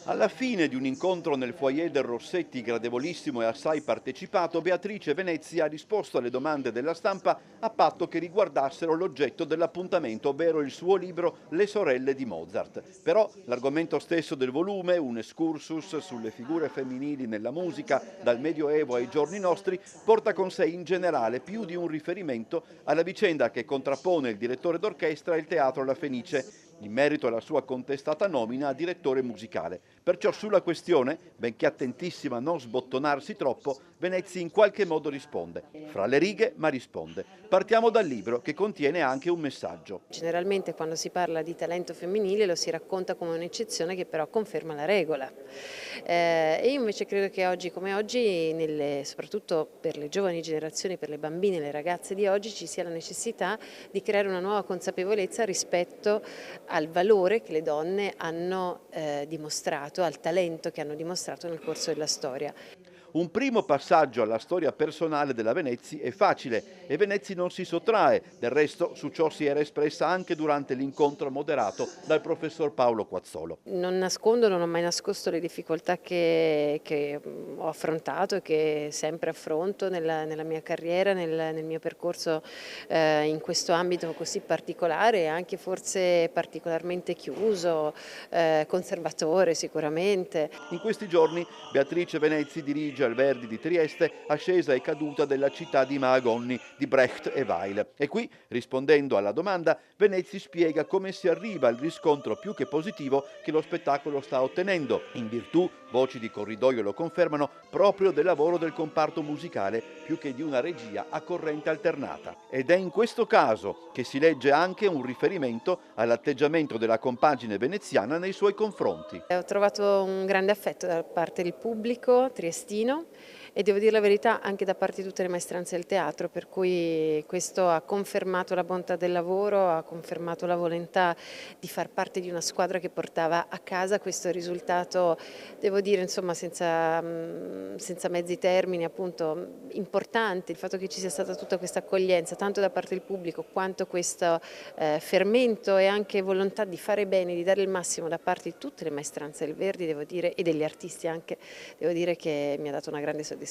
Alla fine di un incontro nel foyer del Rossetti, gradevolissimo e assai partecipato, Beatrice Venezzi ha risposto alle domande della stampa a patto che riguardassero l'oggetto dell'appuntamento, ovvero il suo libro Le sorelle di Mozart. Però l'argomento stesso del volume, un excursus sulle figure femminili nella musica dal Medioevo ai giorni nostri, porta con sé in generale più di un riferimento alla vicenda che contrappone il direttore d'orchestra e il Teatro La Fenice, in merito alla sua contestata nomina a direttore musicale. Perciò sulla questione, benché attentissima a non sbottonarsi troppo, Venezzi in qualche modo risponde. Fra le righe, ma risponde. Partiamo dal libro, che contiene anche un messaggio. Generalmente quando si parla di talento femminile lo si racconta come un'eccezione che però conferma la regola. E io invece credo che oggi come oggi, soprattutto per le giovani generazioni, per le bambine e le ragazze di oggi, ci sia la necessità di creare una nuova consapevolezza rispetto al valore che le donne hanno dimostrato, al talento che hanno dimostrato nel corso della storia. Un primo passaggio alla storia personale della Venezzi è facile e Venezzi non si sottrae, del resto su ciò si era espressa anche durante l'incontro moderato dal professor Paolo Quazzolo. Non nascondo, non ho mai nascosto le difficoltà che ho affrontato e che sempre affronto nella mia carriera, nel mio percorso in questo ambito così particolare e anche forse particolarmente chiuso, conservatore sicuramente. In questi giorni Beatrice Venezzi dirige al Verdi di Trieste Ascesa e caduta della città di Mahagoni di Brecht e Weil. E qui, rispondendo alla domanda, Venezzi spiega come si arriva al riscontro più che positivo che lo spettacolo sta ottenendo, in virtù, voci di corridoio lo confermano, proprio del lavoro del comparto musicale più che di una regia a corrente alternata. Ed è in questo caso che si legge anche un riferimento all'atteggiamento della compagine veneziana nei suoi confronti. Ho trovato un grande affetto da parte del pubblico triestino e devo dire la verità anche da parte di tutte le maestranze del teatro, per cui questo ha confermato la bontà del lavoro, ha confermato la volontà di far parte di una squadra che portava a casa questo risultato, devo dire insomma senza mezzi termini, appunto importante, il fatto che ci sia stata tutta questa accoglienza tanto da parte del pubblico quanto questo fermento e anche volontà di fare bene, di dare il massimo da parte di tutte le maestranze del Verdi, devo dire, e degli artisti anche, devo dire che mi ha dato una grande soddisfazione.